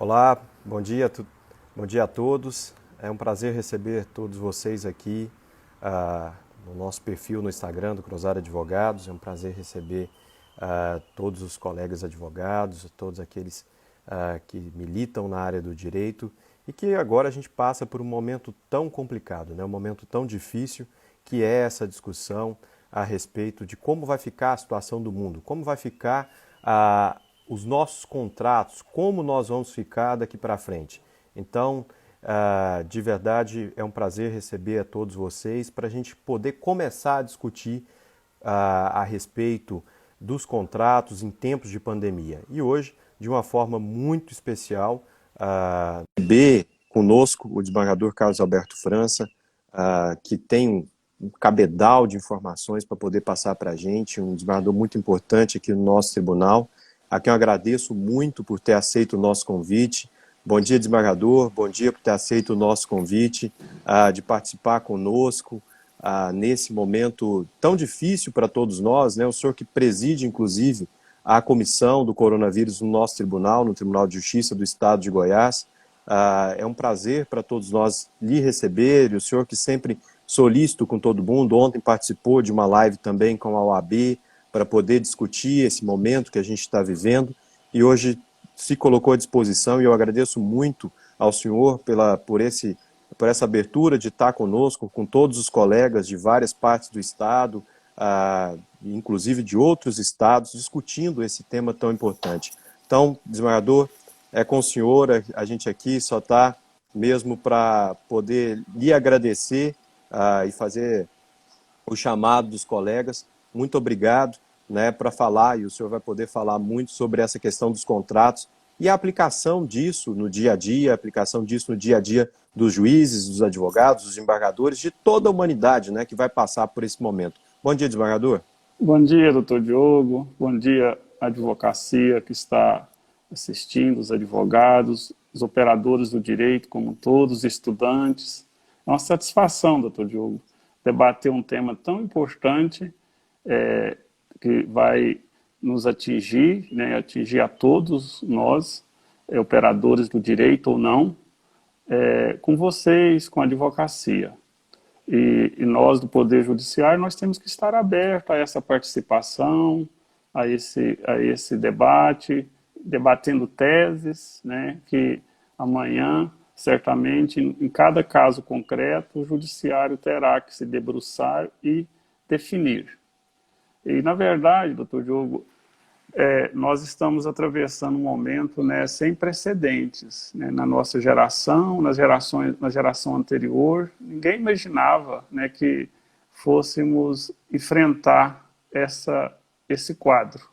Olá, bom dia a todos. É um prazer receber todos vocês aqui no nosso perfil no Instagram do Cruzado Advogados. É um prazer receber todos os colegas advogados, todos aqueles que militam na área do direito e que agora a gente passa por um momento tão complicado, né? Um momento tão difícil que é essa discussão a respeito de como vai ficar a situação do mundo, como vai ficar os nossos contratos, como nós vamos ficar daqui para frente. Então, de verdade, é um prazer receber a todos vocês para a gente poder começar a discutir a respeito dos contratos em tempos de pandemia. E hoje, de uma forma muito especial, receber conosco o desembargador Carlos Alberto França, que tem um cabedal de informações para poder passar para a gente, um desembargador muito importante aqui no nosso tribunal, a quem eu agradeço muito por ter aceito o nosso convite. Bom dia, desembargador, bom dia por ter aceito o nosso convite, de participar conosco nesse momento tão difícil para todos nós, né? O senhor que preside, inclusive, a comissão do coronavírus no nosso tribunal, no Tribunal de Justiça do Estado de Goiás. É um prazer para todos nós lhe receber, e o senhor que sempre solícito com todo mundo, ontem participou de uma live também com a OAB, para poder discutir esse momento que a gente está vivendo, e hoje se colocou à disposição, e eu agradeço muito ao senhor por essa abertura de estar conosco, com todos os colegas de várias partes do Estado, inclusive de outros estados, discutindo esse tema tão importante. Então, desembargador, é com o senhor, a gente aqui só está mesmo para poder lhe agradecer e fazer o chamado dos colegas. Muito obrigado, né, para falar, e o senhor vai poder falar muito sobre essa questão dos contratos e a aplicação disso no dia a dia, a aplicação disso no dia a dia dos juízes, dos advogados, dos embargadores, de toda a humanidade, né, que vai passar por esse momento. Bom dia, desembargador. Bom dia, doutor Diogo. Bom dia, advocacia que está assistindo, os advogados, os operadores do direito, como todos, os estudantes. É uma satisfação, doutor Diogo, debater um tema tão importante que vai nos atingir, né, atingir a todos nós, operadores do direito ou não, com vocês, com a advocacia. E nós, do Poder Judiciário, nós temos que estar abertos a essa participação, a esse debate, debatendo teses, né, que amanhã, certamente, em cada caso concreto, o Judiciário terá que se debruçar e definir. E, na verdade, doutor Diogo, nós estamos atravessando um momento, né, sem precedentes, né, na nossa geração, na geração anterior. Ninguém imaginava, né, que fôssemos enfrentar esse quadro.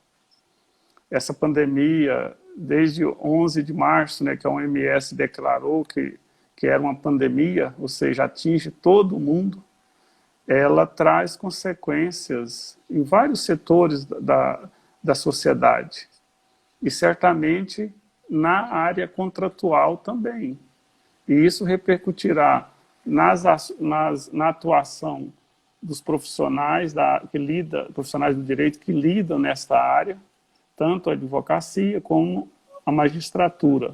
Essa pandemia, desde 11 de março, né, que a OMS declarou que era uma pandemia, ou seja, atinge todo mundo, ela traz consequências em vários setores da sociedade e certamente na área contratual também. E isso repercutirá na atuação dos profissionais profissionais do direito que lidam nesta área, tanto a advocacia como a magistratura.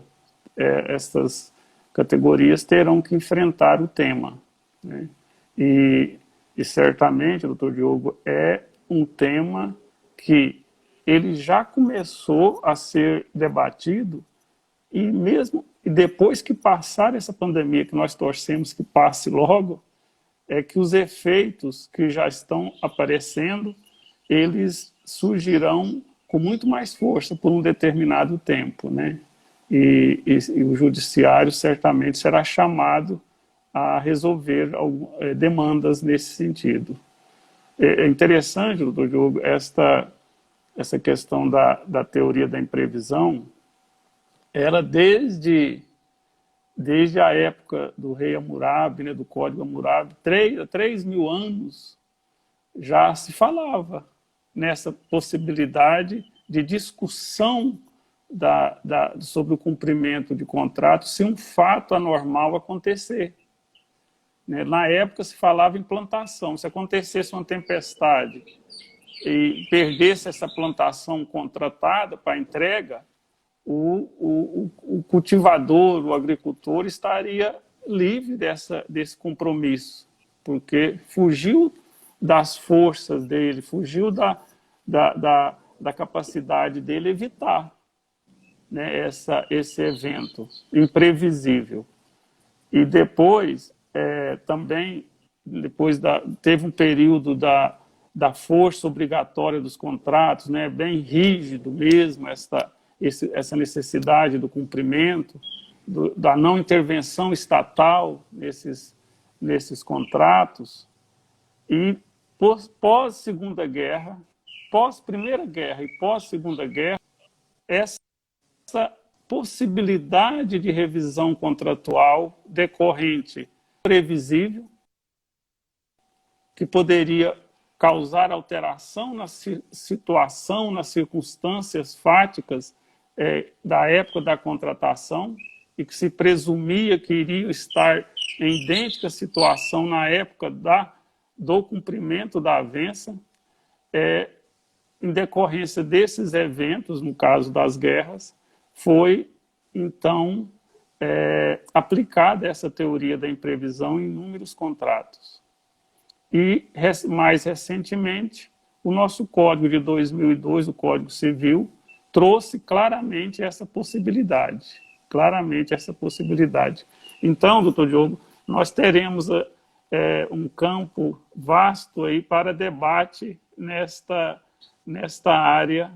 Estas categorias terão que enfrentar o tema, né? E certamente, doutor Diogo, é um tema que ele já começou a ser debatido e depois que passar essa pandemia, que nós torcemos que passe logo, é que os efeitos que já estão aparecendo, eles surgirão com muito mais força por um determinado tempo, né? E o judiciário certamente será chamado a resolver demandas nesse sentido. É interessante, doutor Diogo, essa questão da teoria da imprevisão, ela desde a época do rei Hammurabi, né, do Código Hammurabi, 3.000 anos, já se falava nessa possibilidade de discussão sobre o cumprimento de contrato se um fato anormal acontecer. Na época se falava em plantação. Se acontecesse uma tempestade e perdesse essa plantação contratada para entrega, o cultivador, o agricultor estaria livre desse compromisso, porque fugiu das forças dele, fugiu da capacidade dele evitar, né, esse evento imprevisível. E depois, também, teve um período da força obrigatória dos contratos, né, bem rígido mesmo, essa necessidade do cumprimento, da não intervenção estatal nesses contratos. E pós-Segunda Guerra, pós-Primeira Guerra e pós-Segunda Guerra, essa possibilidade de revisão contratual decorrente previsível, que poderia causar alteração na situação, nas circunstâncias fáticas da época da contratação, e que se presumia que iriam estar em idêntica situação na época do cumprimento da avença, em decorrência desses eventos, no caso das guerras, foi, então, aplicada essa teoria da imprevisão em inúmeros contratos. E, mais recentemente, o nosso Código de 2002, o Código Civil, trouxe claramente essa possibilidade. Então, doutor Diogo, nós teremos um campo vasto aí para debate nesta área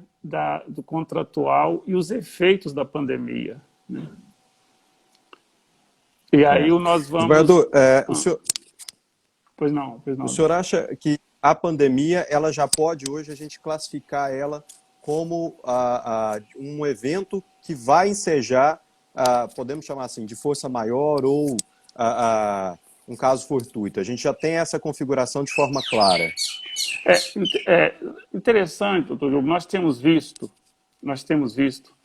do contratual e os efeitos da pandemia, né? E aí nós vamos... Desembargador, o senhor... Pois não. O senhor acha que a pandemia, ela já pode hoje a gente classificar ela como um evento que vai ensejar, podemos chamar assim, de força maior ou um caso fortuito? A gente já tem essa configuração de forma clara. É interessante, doutor Diogo, nós temos visto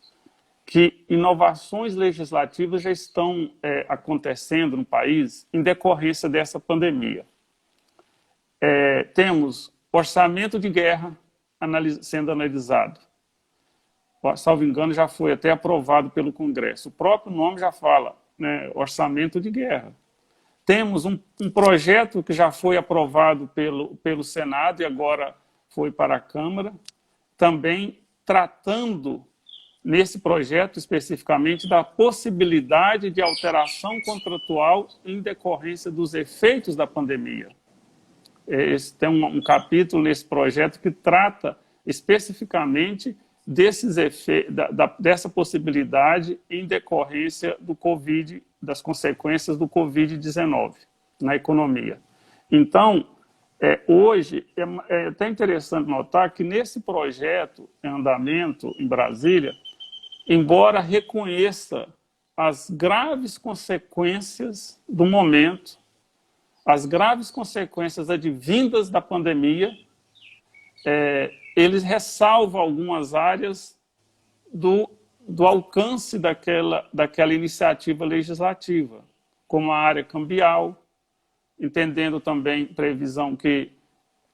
que inovações legislativas já estão acontecendo no país em decorrência dessa pandemia. Temos orçamento de guerra sendo analisado. Salvo engano, já foi até aprovado pelo Congresso. O próprio nome já fala, né, orçamento de guerra. Temos um projeto que já foi aprovado pelo Senado e agora foi para a Câmara, também tratando, nesse projeto especificamente, da possibilidade de alteração contratual em decorrência dos efeitos da pandemia. Tem um capítulo nesse projeto que trata especificamente dessa possibilidade em decorrência do Covid, das consequências do Covid-19 na economia. Então, hoje, é até interessante notar que nesse projeto em andamento em Brasília, embora reconheça as graves consequências do momento, as graves consequências advindas da pandemia, eles ressalvam algumas áreas do alcance daquela iniciativa legislativa, como a área cambial, entendendo também previsão que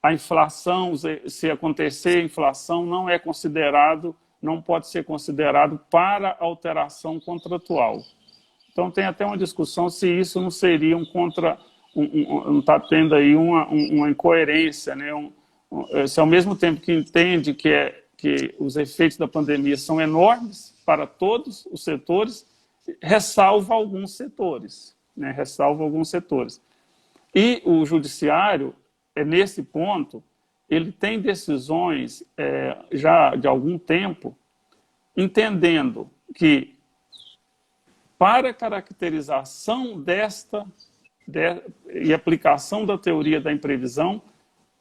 a inflação, se acontecer a inflação, não pode ser considerado para alteração contratual. Então tem até uma discussão se isso não seria não está tendo aí uma incoerência, né? Se ao mesmo tempo que entende que os efeitos da pandemia são enormes para todos os setores, ressalva alguns setores, né? E o judiciário, nesse ponto, ele tem decisões já de algum tempo, entendendo que para a caracterização e aplicação da teoria da imprevisão,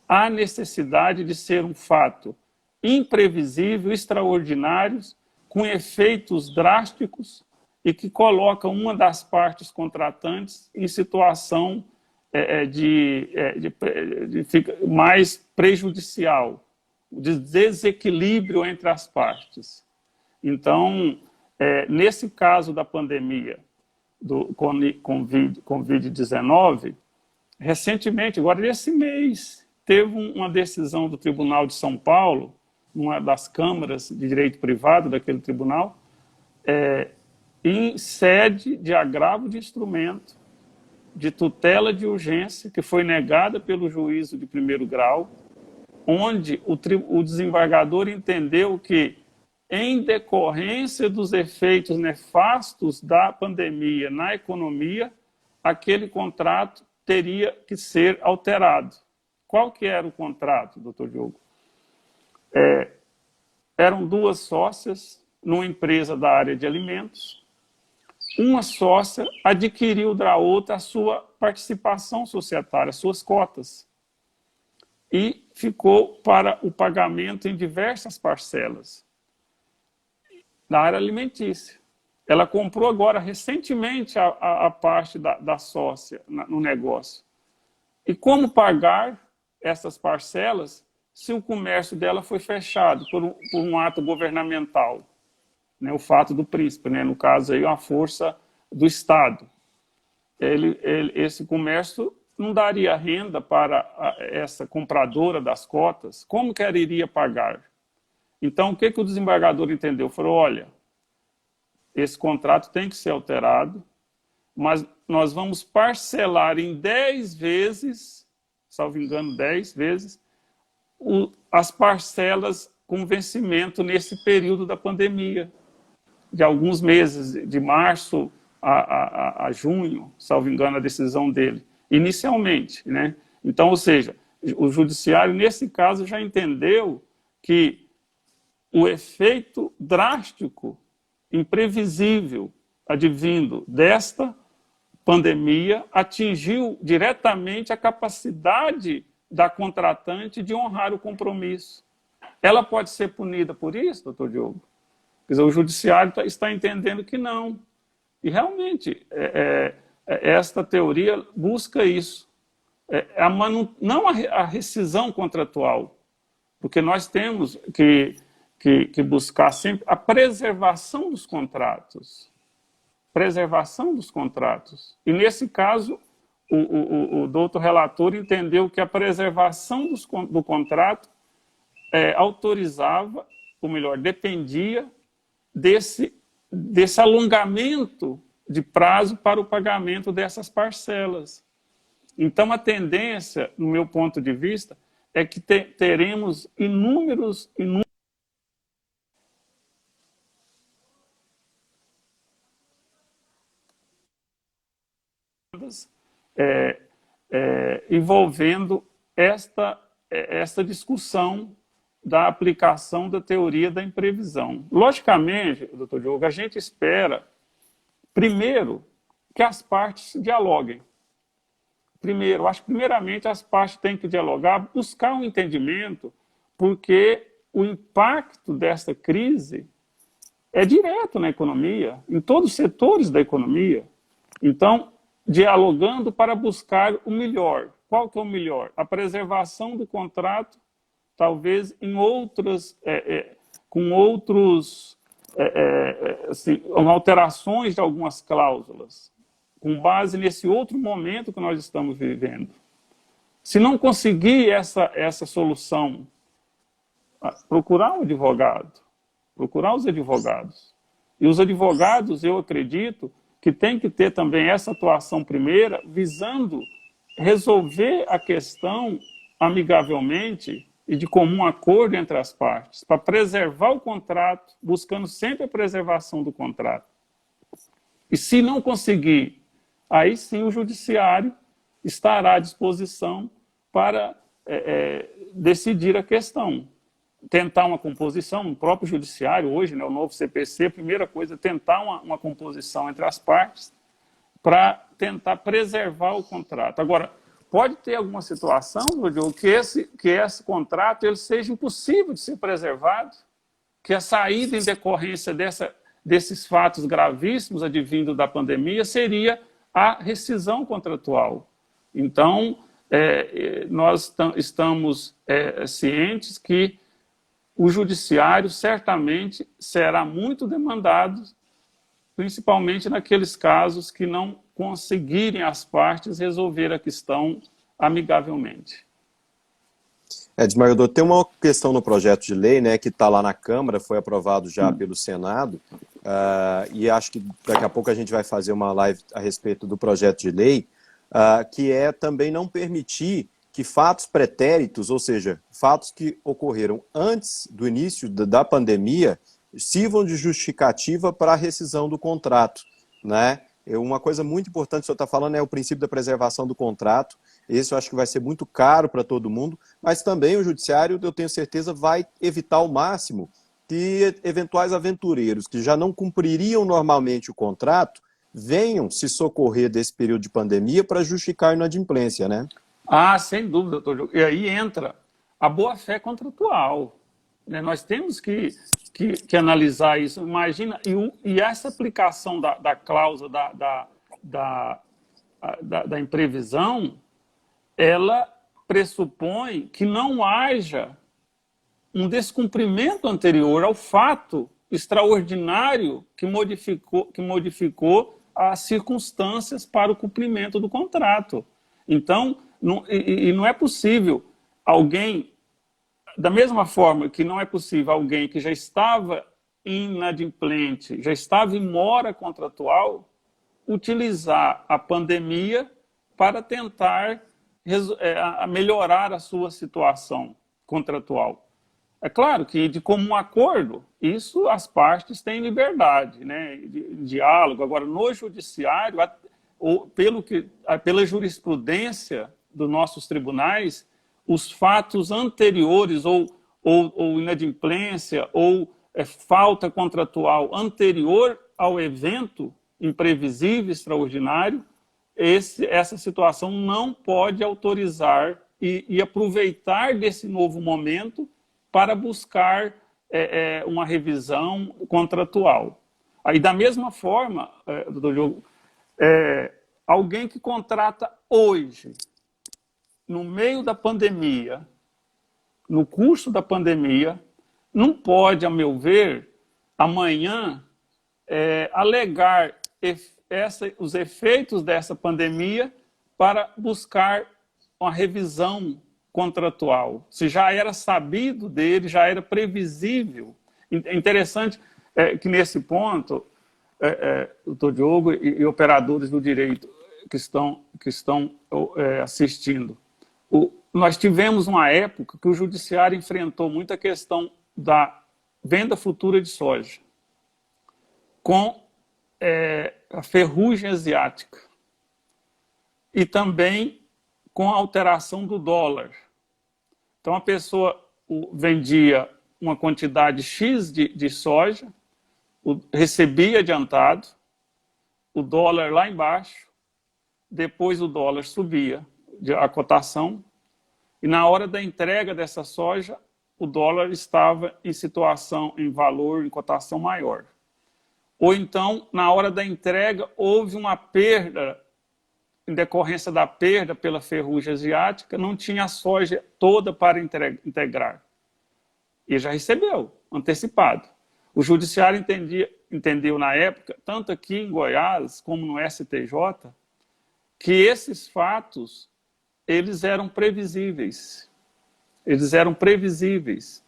há necessidade de ser um fato imprevisível, extraordinário, com efeitos drásticos e que coloca uma das partes contratantes em situação mais prejudicial, de desequilíbrio entre as partes. Então, nesse caso da pandemia do Covid-19, recentemente, agora nesse mês, teve uma decisão do Tribunal de São Paulo, uma das câmaras de direito privado daquele tribunal, em sede de agravo de instrumento, de tutela de urgência, que foi negada pelo juízo de primeiro grau, onde o desembargador entendeu que, em decorrência dos efeitos nefastos da pandemia na economia, aquele contrato teria que ser alterado. Qual que era o contrato, doutor Diogo? Eram duas sócias numa empresa da área de alimentos. Uma sócia adquiriu da outra a sua participação societária, suas cotas, e ficou para o pagamento em diversas parcelas na área alimentícia. Ela comprou agora, recentemente, a parte da sócia no negócio. E como pagar essas parcelas se o comércio dela foi fechado por um ato governamental? Né, o fato do príncipe, né, no caso aí, uma força do Estado. Esse comércio não daria renda para essa compradora das cotas. Como que ela iria pagar? Então, o que o desembargador entendeu? Falou, olha, esse contrato tem que ser alterado, mas nós vamos parcelar em 10 vezes, salvo engano, 10 vezes, as parcelas com vencimento nesse período da pandemia, de alguns meses, de março a junho, salvo engano, a decisão dele, inicialmente, né? Então, ou seja, o judiciário, nesse caso, já entendeu que o efeito drástico, imprevisível, advindo desta pandemia, atingiu diretamente a capacidade da contratante de honrar o compromisso. Ela pode ser punida por isso, doutor Diogo? Quer dizer, o judiciário está entendendo que não. E realmente, esta teoria busca isso. Não a rescisão contratual, porque nós temos que buscar sempre a preservação dos contratos. Preservação dos contratos. E, nesse caso, o doutor relator entendeu que a preservação do contrato autorizava, ou melhor, dependia desse alongamento de prazo para o pagamento dessas parcelas. Então, a tendência, no meu ponto de vista, é que teremos inúmeros envolvendo esta discussão da aplicação da teoria da imprevisão. Logicamente, doutor Diogo, a gente espera, primeiro, que as partes dialoguem. Primeiramente, as partes têm que dialogar, buscar um entendimento, porque o impacto desta crise é direto na economia, em todos os setores da economia. Então, dialogando para buscar o melhor. Qual que é o melhor? A preservação do contrato, talvez com outros alterações de algumas cláusulas, com base nesse outro momento que nós estamos vivendo. Se não conseguir essa solução, procurar um advogado, procurar os advogados. E os advogados, eu acredito, que tem que ter também essa atuação primeira, visando resolver a questão amigavelmente e de comum acordo entre as partes, para preservar o contrato, buscando sempre a preservação do contrato. E se não conseguir, aí sim o judiciário estará à disposição para decidir a questão. Tentar uma composição, o próprio judiciário hoje, né, o novo CPC, a primeira coisa é tentar uma composição entre as partes para tentar preservar o contrato. Agora, pode ter alguma situação, Diogo, que esse contrato ele seja impossível de ser preservado, que a saída em decorrência desses fatos gravíssimos advindo da pandemia seria a rescisão contratual. Então, nós estamos cientes que o judiciário certamente será muito demandado, principalmente naqueles casos que não conseguirem as partes resolver a questão amigavelmente. Desembargador, tem uma questão no projeto de lei, né, que está lá na Câmara, foi aprovado já pelo Senado, e acho que daqui a pouco a gente vai fazer uma live a respeito do projeto de lei, que é também não permitir que fatos pretéritos, ou seja, fatos que ocorreram antes do início da pandemia, sirvam de justificativa para a rescisão do contrato, né? Uma coisa muito importante que o senhor está falando é o princípio da preservação do contrato. Esse eu acho que vai ser muito caro para todo mundo, mas também o judiciário, eu tenho certeza, vai evitar ao máximo que eventuais aventureiros que já não cumpririam normalmente o contrato venham se socorrer desse período de pandemia para justificar a inadimplência, né? Sem dúvida, doutor Diogo. E aí entra a boa-fé contratual, né? Nós temos que analisar isso. Imagina, e essa aplicação da cláusula da imprevisão, ela pressupõe que não haja um descumprimento anterior ao fato extraordinário que modificou as circunstâncias para o cumprimento do contrato. Então, não é possível alguém, da mesma forma que não é possível alguém que já estava inadimplente, já estava em mora contratual, utilizar a pandemia para tentar melhorar a sua situação contratual. É claro que, de comum acordo, isso as partes têm liberdade, né, de diálogo. Agora, no judiciário, pela jurisprudência dos nossos tribunais, os fatos anteriores, ou inadimplência, ou falta contratual anterior ao evento imprevisível, extraordinário, essa situação não pode autorizar e aproveitar desse novo momento para buscar uma revisão contratual. Aí, da mesma forma, doutor Diogo, alguém que contrata hoje, no meio da pandemia, no curso da pandemia, não pode, a meu ver, amanhã alegar os efeitos dessa pandemia para buscar uma revisão contratual. Se já era sabido dele, já era previsível. É interessante que nesse ponto, doutor Diogo e operadores do direito que estão assistindo, nós tivemos uma época que o judiciário enfrentou muita questão da venda futura de soja com a ferrugem asiática e também com a alteração do dólar. Então, a pessoa vendia uma quantidade X de soja, recebia adiantado, o dólar lá embaixo, depois o dólar subia a cotação, e na hora da entrega dessa soja, o dólar estava em valor, em cotação maior. Ou então, na hora da entrega, houve uma perda, em decorrência da perda pela ferrugem asiática, não tinha a soja toda para integrar. E já recebeu, antecipado. O judiciário entendeu na época, tanto aqui em Goiás, como no STJ, que esses fatos, eles eram previsíveis. Eles eram previsíveis.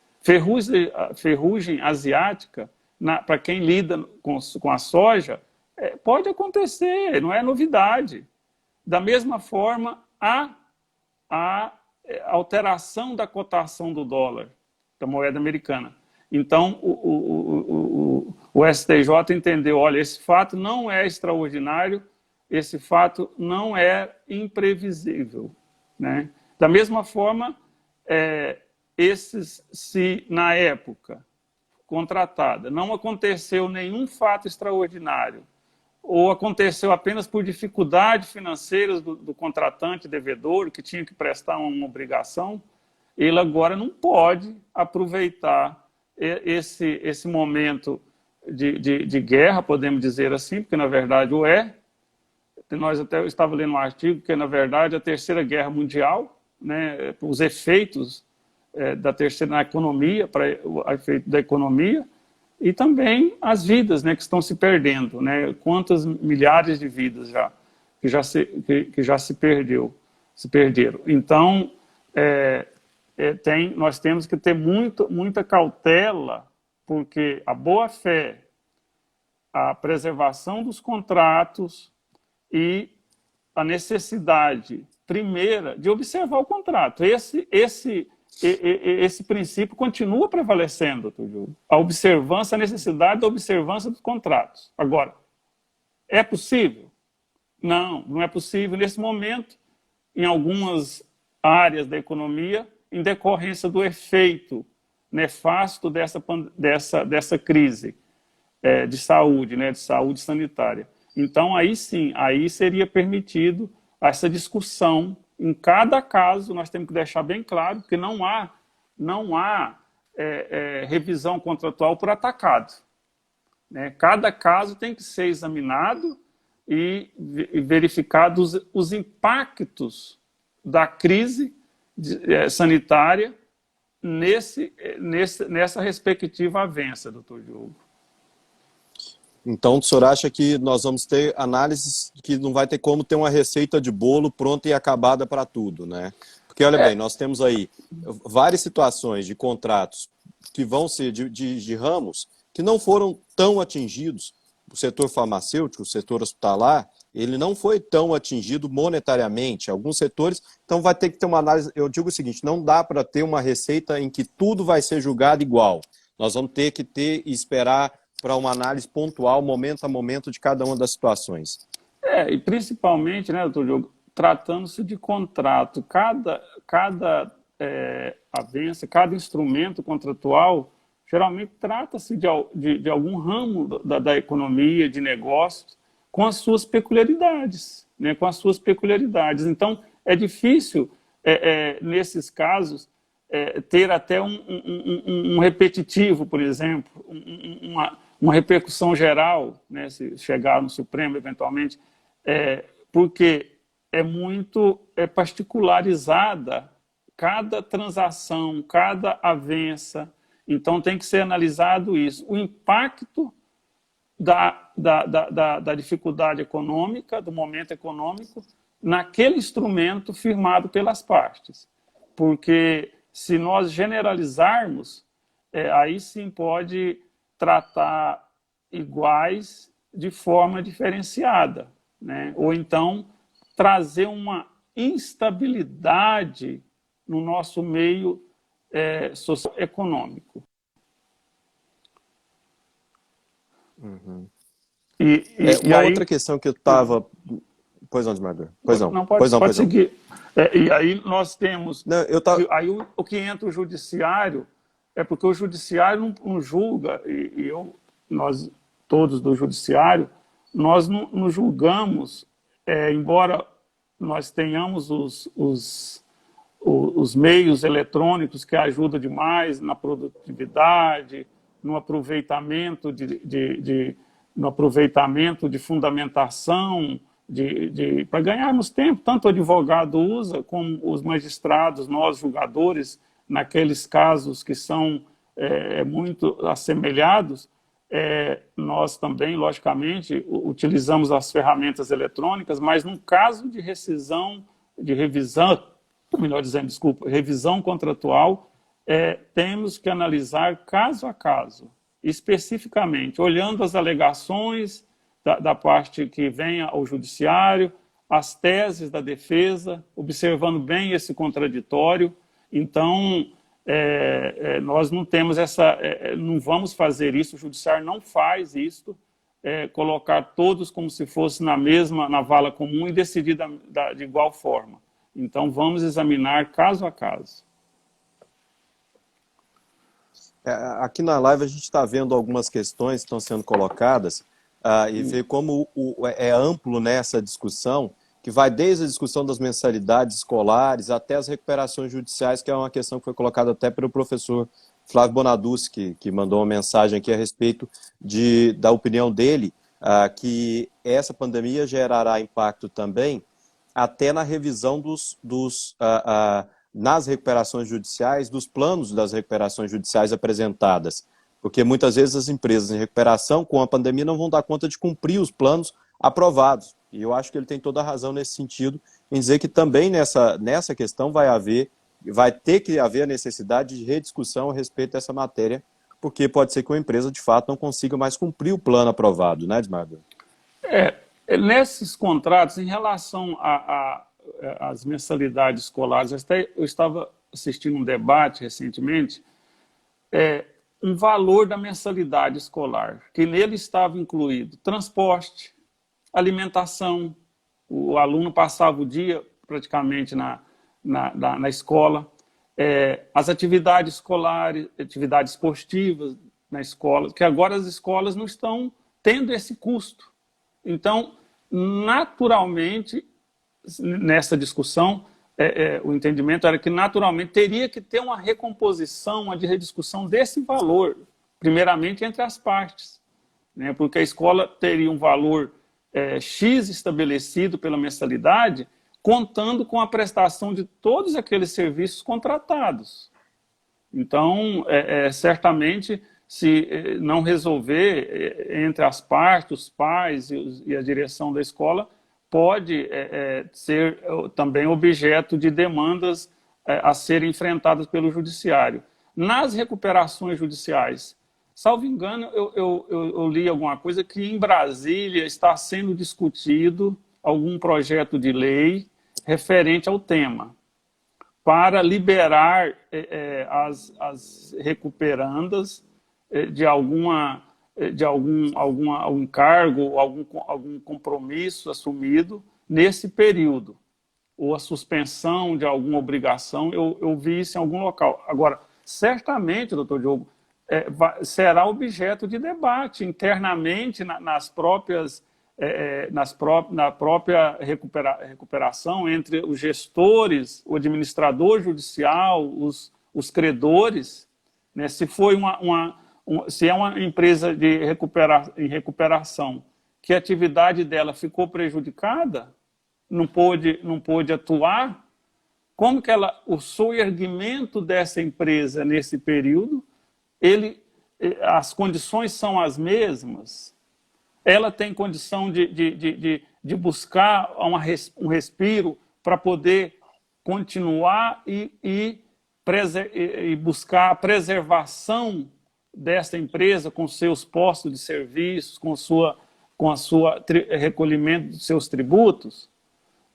Ferrugem asiática, para quem lida com a soja, pode acontecer, não é novidade. Da mesma forma, a alteração da cotação do dólar, da moeda americana. Então, o STJ entendeu, olha, esse fato não é extraordinário, esse fato não é imprevisível, né? Da mesma forma, se na época contratada não aconteceu nenhum fato extraordinário, ou aconteceu apenas por dificuldades financeiras do contratante devedor, que tinha que prestar uma obrigação, ele agora não pode aproveitar esse momento de guerra, podemos dizer assim, porque na verdade o é. Nós até estava lendo um artigo que, na verdade, a Terceira Guerra Mundial, né, os efeitos da terceira na economia, para o efeito da economia, e também as vidas, né, que estão se perdendo, né? Quantas milhares de vidas que já se perderam. Então, nós temos que ter muita cautela, porque a boa-fé, a preservação dos contratos e a necessidade primeira de observar o contrato. Esse princípio continua prevalecendo, doutor Diogo. A observância, a necessidade da observância dos contratos. Agora, é possível? Não, não é possível nesse momento, em algumas áreas da economia, em decorrência do efeito nefasto dessa crise de saúde, né, de saúde sanitária. Então, aí sim, aí seria permitido essa discussão. Em cada caso, nós temos que deixar bem claro que não há revisão contratual por atacado, né? Cada caso tem que ser examinado e verificados os impactos da crise sanitária nessa respectiva avença, doutor Diogo. Então, o senhor acha que nós vamos ter análises que não vai ter como ter uma receita de bolo pronta e acabada para tudo, né? Porque, olha bem, nós temos aí várias situações de contratos que vão ser de ramos que não foram tão atingidos. O setor farmacêutico, o setor hospitalar, ele não foi tão atingido monetariamente. Alguns setores, então vai ter que ter uma análise. Eu digo o seguinte, não dá para ter uma receita em que tudo vai ser julgado igual. Nós vamos ter que e esperar para uma análise pontual, momento a momento de cada uma das situações. E principalmente, né, doutor Diogo, tratando-se de contrato, cada avença, cada instrumento contratual, geralmente trata-se de algum ramo da economia, de negócios, com as suas peculiaridades, né, com as suas peculiaridades. Então, é difícil, nesses casos, ter até um repetitivo, por exemplo, uma repercussão geral, né, se chegar no Supremo, eventualmente, porque é muito particularizada cada transação, cada avença. Então, tem que ser analisado isso. O impacto da dificuldade econômica, do momento econômico, naquele instrumento firmado pelas partes. Porque, se nós generalizarmos, aí sim pode tratar iguais de forma diferenciada, né? Ou então trazer uma instabilidade no nosso meio socioeconômico. Uhum. E uma aí, outra questão que eu estava... Pois não, desembargador. Pois não. Pode seguir. E aí nós temos... Não, aí o que entra o judiciário é porque o judiciário não julga, nós todos do judiciário, nós não julgamos, embora nós tenhamos os meios eletrônicos que ajudam demais na produtividade, no aproveitamento de fundamentação, para ganharmos tempo, tanto o advogado usa, como os magistrados, nós julgadores, naqueles casos que são muito assemelhados, nós também, logicamente, utilizamos as ferramentas eletrônicas, mas no caso de revisão contratual, temos que analisar caso a caso, especificamente, olhando as alegações da parte que vem ao judiciário, as teses da defesa, observando bem esse contraditório. Então, nós não temos não vamos fazer isso, o judiciário não faz isso, colocar todos como se fosse na vala comum e decidir de igual forma. Então, vamos examinar caso a caso. Aqui na live a gente está vendo algumas questões que estão sendo colocadas e ver como é amplo nessa discussão, que vai desde a discussão das mensalidades escolares até as recuperações judiciais, que é uma questão que foi colocada até pelo professor Flávio Bonaducci, que mandou uma mensagem aqui a respeito da opinião dele, que essa pandemia gerará impacto também até na revisão nas recuperações judiciais, dos planos das recuperações judiciais apresentadas. Porque muitas vezes as empresas em recuperação, com a pandemia, não vão dar conta de cumprir os planos aprovados. E eu acho que ele tem toda a razão nesse sentido, em dizer que também nessa questão vai haver vai ter que haver a necessidade de rediscussão a respeito dessa matéria, porque pode ser que uma empresa, de fato, não consiga mais cumprir o plano aprovado, né, Edmardo? Nesses contratos, em relação às mensalidades escolares, eu estava assistindo um debate recentemente, um valor da mensalidade escolar, que nele estava incluído transporte, alimentação, o aluno passava o dia praticamente na escola, as atividades escolares, atividades esportivas na escola, que agora as escolas não estão tendo esse custo. Então, naturalmente, nessa discussão, o entendimento era que naturalmente teria que ter uma recomposição, uma rediscussão desse valor, primeiramente entre as partes, né? Porque a escola teria um valor X estabelecido pela mensalidade, contando com a prestação de todos aqueles serviços contratados. Então, certamente, se não resolver entre as partes, os pais e a direção da escola, pode ser também objeto de demandas a serem enfrentadas pelo judiciário. Nas recuperações judiciais, salvo engano, eu li alguma coisa que em Brasília está sendo discutido algum projeto de lei referente ao tema, para liberar as recuperandas de algum encargo, algum compromisso assumido nesse período, ou a suspensão de alguma obrigação, eu vi isso em algum local. Agora, certamente, doutor Diogo, será objeto de debate internamente na própria recuperação entre os gestores, o administrador judicial, os credores, né? Se foi se é uma empresa em recuperação, que a atividade dela ficou prejudicada, não pôde atuar, como que o soerguimento dessa empresa nesse período, as condições são as mesmas, ela tem condição de buscar um respiro para poder continuar e buscar a preservação desta empresa com seus postos de serviços, com a sua recolhimento dos seus tributos.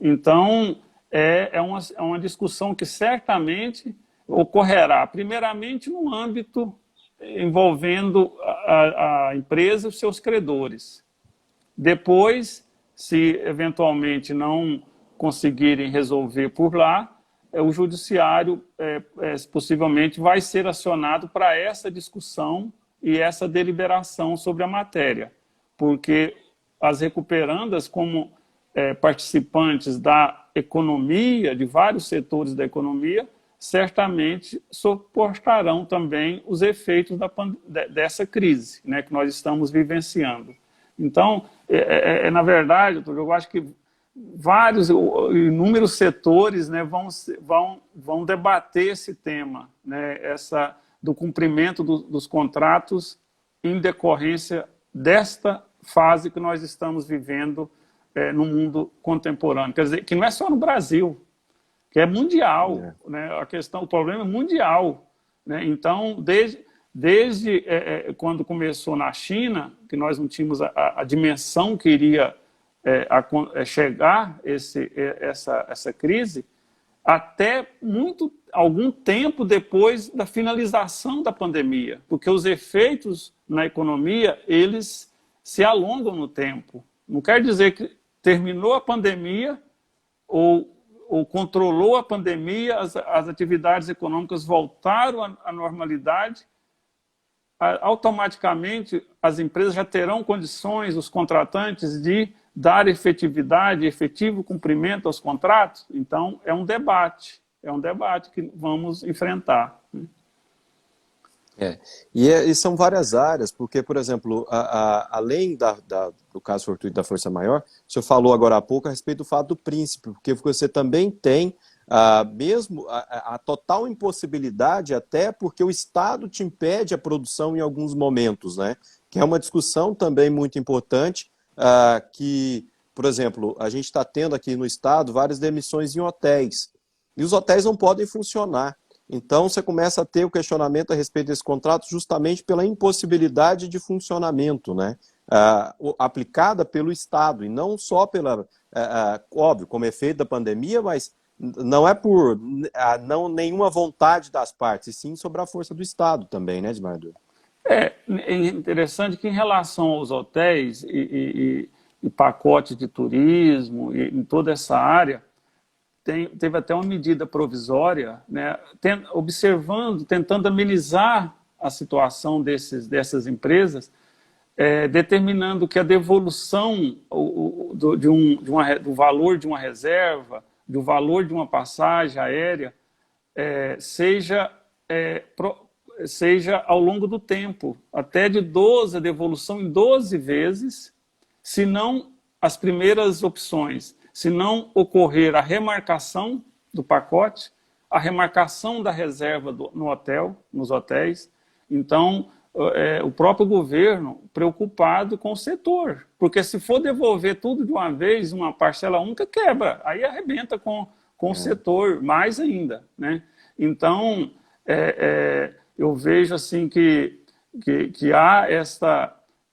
Então, é uma discussão que certamente ocorrerá, primeiramente no âmbito envolvendo a empresa e os seus credores. Depois, se eventualmente não conseguirem resolver por lá, o judiciário possivelmente vai ser acionado para essa discussão e essa deliberação sobre a matéria, porque as recuperandas, como participantes da economia, de vários setores da economia, certamente suportarão também os efeitos dessa crise, né, que nós estamos vivenciando. Então, na verdade, eu acho que inúmeros setores, né, vão debater esse tema, né, do cumprimento dos contratos em decorrência desta fase que nós estamos vivendo no mundo contemporâneo. Quer dizer, que não é só no Brasil, que é mundial, né? O problema é mundial, né? Então, desde quando começou na China, que nós não tínhamos a dimensão que iria chegar essa crise, até algum tempo depois da finalização da pandemia, porque os efeitos na economia, eles se alongam no tempo. Não quer dizer que terminou a pandemia ou controlou a pandemia, as atividades econômicas voltaram à normalidade, automaticamente as empresas já terão condições, os contratantes, de dar efetividade, efetivo cumprimento aos contratos. Então, é um debate que vamos enfrentar. E são várias áreas, porque, por exemplo, além do caso fortuito da força maior, o senhor falou agora há pouco a respeito do fato do príncipe, porque você também tem mesmo a total impossibilidade, até porque o Estado te impede a produção em alguns momentos, né? Que é uma discussão também muito importante, que, por exemplo, a gente está tendo aqui no Estado várias demissões em hotéis. e os hotéis não podem funcionar. Então, você começa a ter o questionamento a respeito desse contrato justamente pela impossibilidade de funcionamento, né? Aplicada pelo Estado, e não só pela, óbvio, como efeito da pandemia, mas não é por não nenhuma vontade das partes, e sim sobre a força do Estado também, né, Edmar? É interessante que em relação aos hotéis e pacote de turismo e em toda essa área, teve até uma medida provisória, né, observando, tentando amenizar a situação dessas empresas, determinando que a devolução do valor de uma reserva, do valor de uma passagem aérea, seja ao longo do tempo, até de 12, a devolução em 12 vezes, se não as primeiras opções, se não ocorrer a remarcação do pacote, a remarcação da reserva no hotel, nos hotéis. Então, o próprio governo preocupado com o setor, porque se for devolver tudo de uma vez, uma parcela única, quebra, aí arrebenta com o setor, mais ainda, né? Então, eu vejo assim que há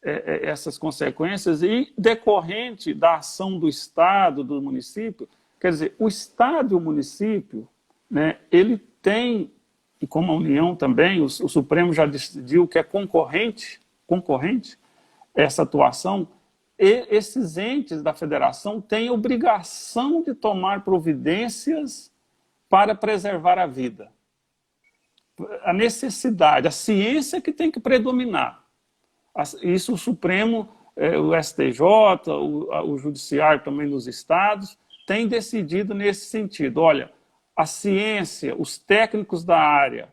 essas consequências e decorrente da ação do Estado, do município. Quer dizer, o Estado e o município, né, ele tem, e como a União também, o Supremo já decidiu que é concorrente essa atuação, e esses entes da federação têm obrigação de tomar providências para preservar a vida. A necessidade, a ciência que tem que predominar. Isso o Supremo, o STJ, o Judiciário também nos estados, tem decidido nesse sentido. Olha, a ciência, os técnicos da área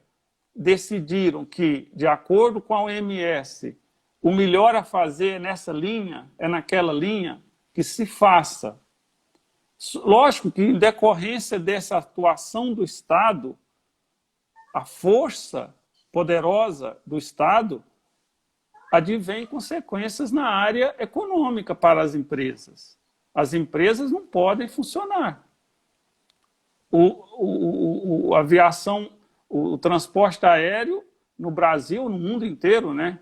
decidiram que, de acordo com a OMS, o melhor a fazer nessa linha, naquela linha, que se faça. Lógico que, em decorrência dessa atuação do Estado, a força poderosa do Estado advém consequências na área econômica para as empresas. As empresas não podem funcionar. A aviação, o transporte aéreo no Brasil, no mundo inteiro, né?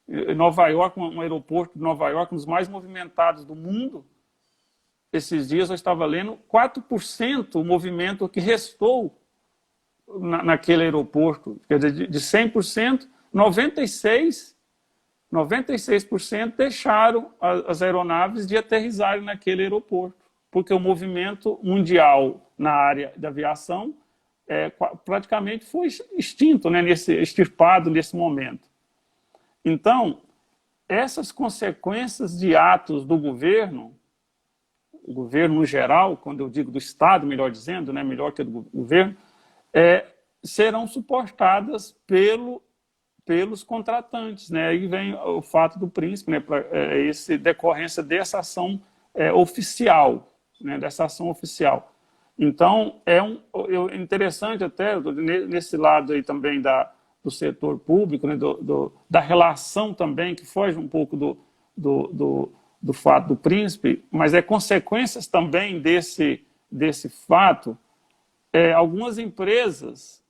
Em Nova York, um aeroporto de Nova York, um dos mais movimentados do mundo, esses dias eu estava lendo, 4% o movimento que restou naquele aeroporto. Quer dizer, de 100%, 96% deixaram as aeronaves de aterrissarem naquele aeroporto, porque o movimento mundial na área da aviação praticamente foi extinto, né, extirpado nesse momento. Então, essas consequências de atos do governo, o governo no geral, quando eu digo do Estado, melhor dizendo, né, melhor que do governo, serão suportadas pelos contratantes, né? Aí vem o fato do príncipe, né? Decorrência dessa ação oficial, né? Dessa ação oficial. Então, interessante até, nesse lado aí também do setor público, né? Da relação também, que foge um pouco do fato do príncipe, mas consequências também desse fato. Algumas empresas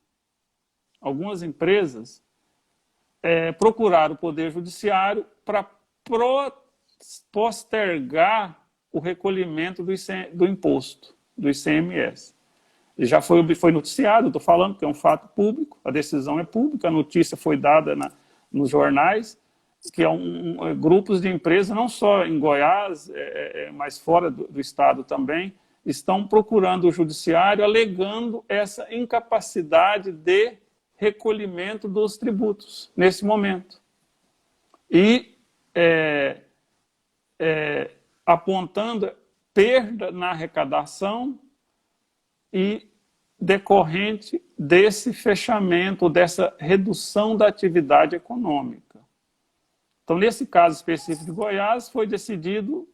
procuraram o Poder Judiciário para postergar o recolhimento do imposto, do ICMS. E já foi noticiado, estou falando que é um fato público, a decisão é pública, a notícia foi dada nos jornais, que grupos de empresas, não só em Goiás, mas fora do estado também, estão procurando o judiciário alegando essa incapacidade de recolhimento dos tributos nesse momento. E apontando perda na arrecadação e decorrente desse fechamento, dessa redução da atividade econômica. Então, nesse caso específico de Goiás, foi decidido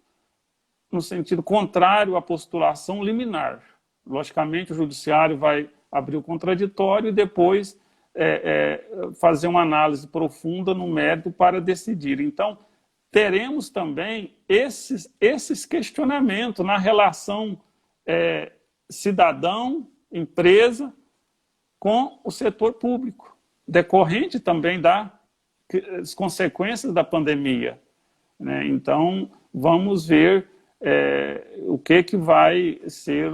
no sentido contrário à postulação liminar. Logicamente, o judiciário vai abrir o contraditório e depois fazer uma análise profunda no mérito para decidir. Então, teremos também esses questionamentos na relação cidadão empresa com o setor público, decorrente também das consequências da pandemia, né? Então, vamos ver o que vai ser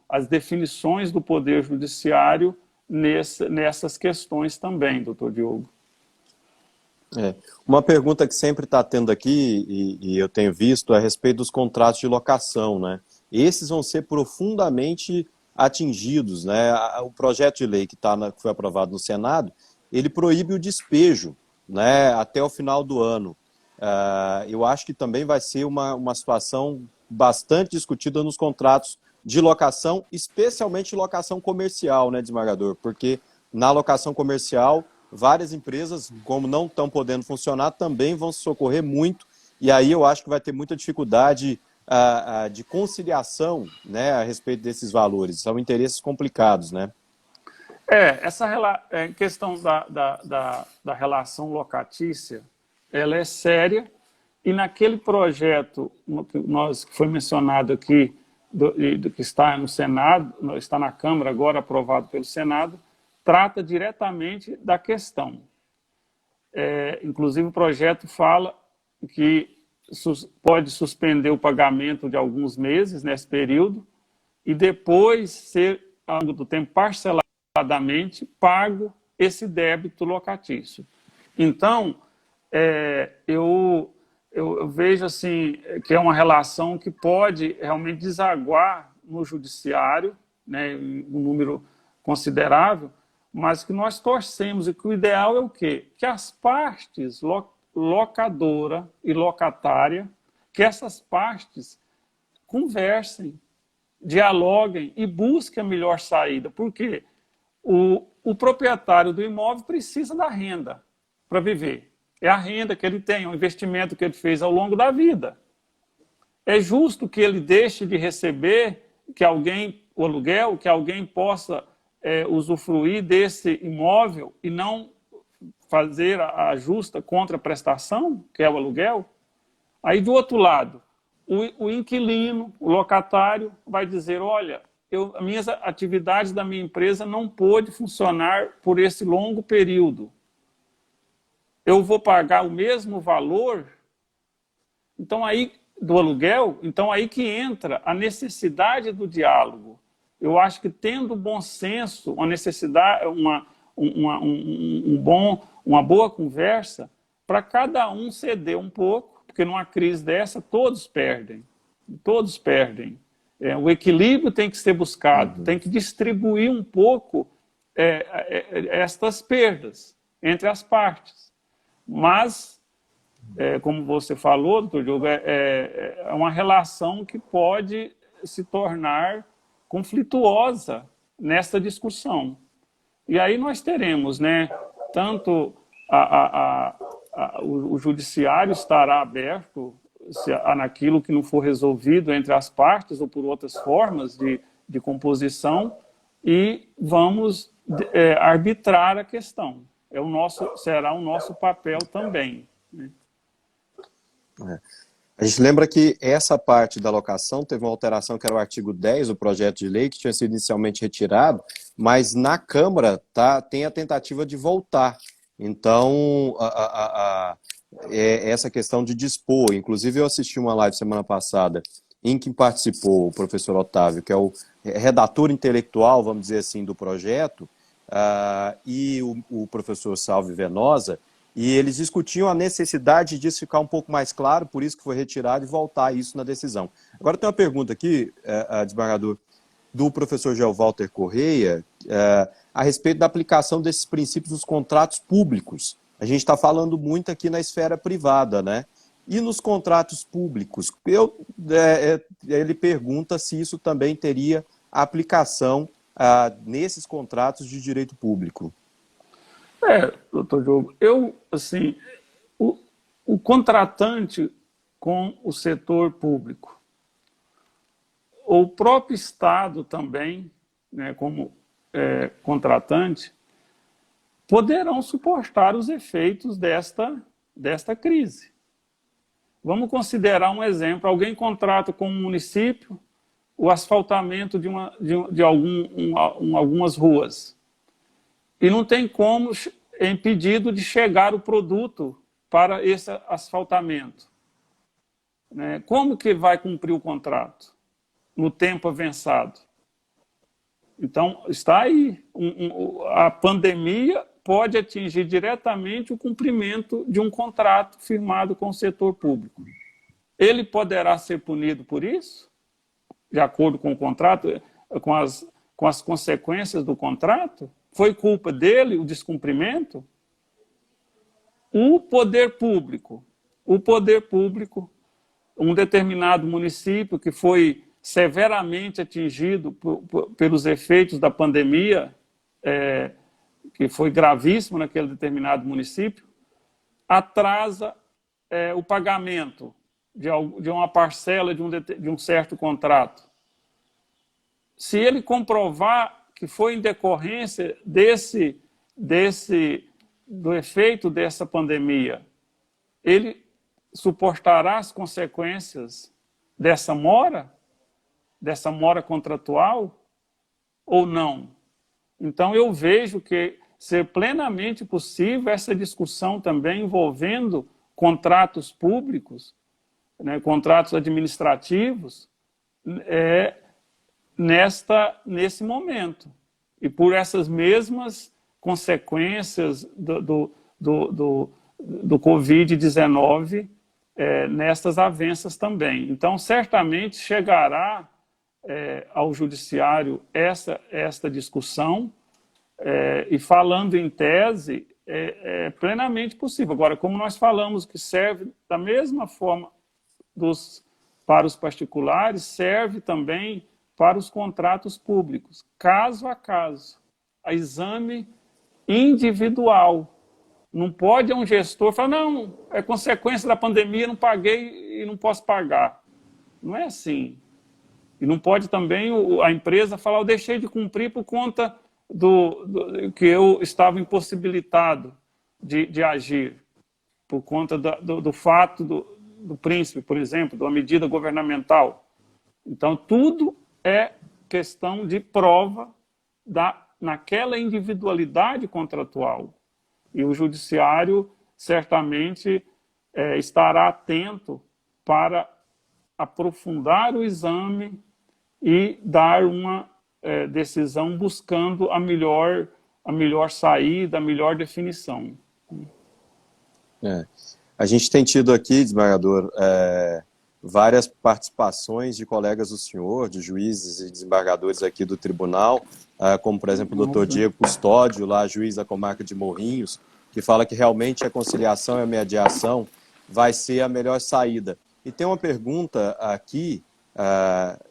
as definições do Poder Judiciário nessas questões também, doutor Diogo. Uma pergunta que sempre está tendo aqui, e eu tenho visto, é a respeito dos contratos de locação, né? Esses vão ser profundamente atingidos, né? O projeto de lei que foi aprovado no Senado, ele proíbe o despejo, né, até o final do ano. Eu acho que também vai ser uma situação bastante discutida nos contratos de locação, especialmente locação comercial, né, desembargador? Porque na locação comercial, várias empresas, como não estão podendo funcionar, também vão se socorrer muito, e aí eu acho que vai ter muita dificuldade de conciliação, né, a respeito desses valores. São interesses complicados, né? Essa questão da relação locatícia, ela é séria, e naquele projeto que foi mencionado aqui, que está no Senado, está na Câmara agora, aprovado pelo Senado, trata diretamente da questão. Inclusive, o projeto fala que pode suspender o pagamento de alguns meses nesse período e depois ser, ao longo do tempo, parceladamente pago esse débito locatício. Então, eu vejo assim, que é uma relação que pode realmente desaguar no judiciário, né, um número considerável, mas que nós torcemos, e que o ideal é o quê? Que as partes, locadora e locatária, que essas partes conversem, dialoguem e busquem a melhor saída. Por quê? O proprietário do imóvel precisa da renda para viver. É a renda que ele tem, o investimento que ele fez ao longo da vida. É justo que ele deixe de receber o aluguel, que alguém possa usufruir desse imóvel e não fazer a justa contraprestação, que é o aluguel? Aí, do outro lado, o inquilino, o locatário, vai dizer, olha, as minhas atividades da minha empresa não pôde funcionar por esse longo período. Eu vou pagar o mesmo valor? Então, aí, do aluguel, então aí que entra a necessidade do diálogo. Eu acho que tendo bom senso, uma boa conversa, para cada um ceder um pouco, porque numa crise dessa todos perdem. Todos perdem. O equilíbrio tem que ser buscado, tem que distribuir um pouco estas perdas entre as partes. Mas, como você falou, doutor Diogo, é uma relação que pode se tornar conflituosa nessa discussão. E aí nós teremos, né, tanto o judiciário estará aberto naquilo que não for resolvido entre as partes ou por outras formas de composição, e vamos arbitrar a questão. Será o nosso papel também, né? A gente lembra que essa parte da locação teve uma alteração que era o artigo 10 do projeto de lei, que tinha sido inicialmente retirado, mas na Câmara tem a tentativa de voltar. Então, essa questão de dispor, inclusive eu assisti uma live semana passada, em que participou o professor Otávio, que é o redator intelectual, vamos dizer assim, do projeto, e o professor Salve Venosa, e eles discutiam a necessidade disso ficar um pouco mais claro, por isso que foi retirado e voltar isso na decisão. Agora tem uma pergunta aqui, desembargador, do professor Geo Walter Correia, a respeito da aplicação desses princípios nos contratos públicos. A gente está falando muito aqui na esfera privada, né? E nos contratos públicos? Ele pergunta se isso também teria aplicação nesses contratos de direito público. Doutor Diogo, o contratante com o setor público, o próprio Estado também, né, como contratante, poderão suportar os efeitos desta crise. Vamos considerar um exemplo: alguém contrata com um município o asfaltamento de algumas ruas. E não tem como é impedido de chegar o produto para esse asfaltamento. Né? Como que vai cumprir o contrato no tempo avançado? Então, está aí. A pandemia pode atingir diretamente o cumprimento de um contrato firmado com o setor público. Ele poderá ser punido por isso? De acordo com o contrato, com as consequências do contrato? Foi culpa dele o descumprimento? O poder público, um determinado município que foi severamente atingido pelos efeitos da pandemia, que foi gravíssimo naquele determinado município, atrasa o pagamento de uma parcela de um certo contrato. Se ele comprovar que foi em decorrência do efeito dessa pandemia, ele suportará as consequências dessa mora contratual ou não? Então, eu vejo que ser plenamente possível essa discussão também envolvendo contratos públicos, né, contratos administrativos, nesse momento. E por essas mesmas consequências do Covid-19, nessas avanças também. Então, certamente chegará ao judiciário esta discussão, e falando em tese, é plenamente possível. Agora, como nós falamos que serve da mesma forma para os particulares, serve também para os contratos públicos, caso a caso, a exame individual. Não pode um gestor falar, não, é consequência da pandemia, não paguei e não posso pagar. Não é assim. E não pode também a empresa falar, eu deixei de cumprir por conta que eu estava impossibilitado de agir, por conta do fato do príncipe, por exemplo, de uma medida governamental. Então, tudo é questão de prova naquela individualidade contratual. E o judiciário certamente estará atento para aprofundar o exame e dar uma decisão buscando a melhor saída, a melhor definição. A gente tem tido aqui, desembargador, várias participações de colegas do senhor, de juízes e desembargadores aqui do tribunal, como, por exemplo, o doutor Diego Custódio, lá juiz da comarca de Morrinhos, que fala que realmente a conciliação e a mediação vai ser a melhor saída. E tem uma pergunta aqui,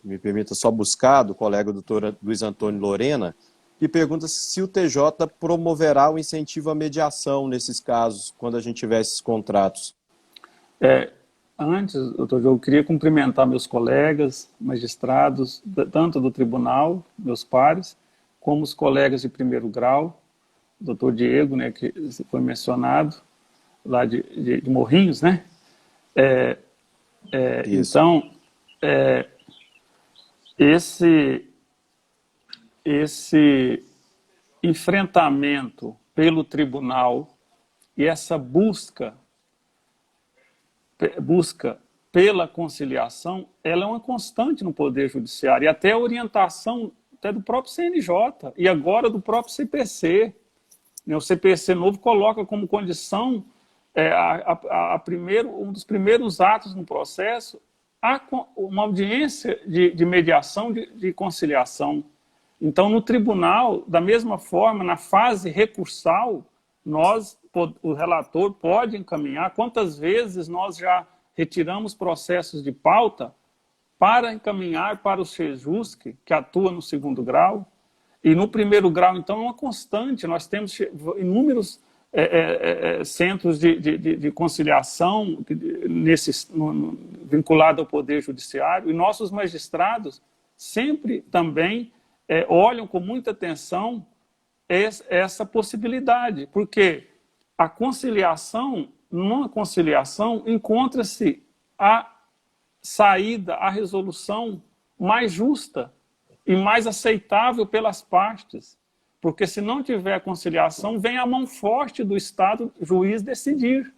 me permita só buscar, do colega doutor Luiz Antônio Lorena, que pergunta se o TJ promoverá o incentivo à mediação nesses casos, quando a gente tiver esses contratos. Antes, doutor Diogo, eu queria cumprimentar meus colegas, magistrados, tanto do tribunal, meus pares, como os colegas de primeiro grau, doutor Diego, né, que foi mencionado, lá de Morrinhos, né? Então, esse enfrentamento pelo tribunal e essa busca pela conciliação, ela é uma constante no Poder Judiciário, e até a orientação até do próprio CNJ, e agora do próprio CPC. O CPC novo coloca como condição, um dos primeiros atos no processo, uma audiência de mediação, de conciliação. Então, no tribunal, da mesma forma, na fase recursal, o relator pode encaminhar. Quantas vezes nós já retiramos processos de pauta para encaminhar para o SEJUSC, que atua no segundo grau, e no primeiro grau, então, é uma constante. Nós temos inúmeros centros de conciliação vinculados ao Poder Judiciário, e nossos magistrados sempre também olham com muita atenção essa possibilidade, porque a conciliação, numa conciliação, encontra-se a saída, a resolução mais justa e mais aceitável pelas partes. Porque se não tiver conciliação, vem a mão forte do Estado juiz decidir.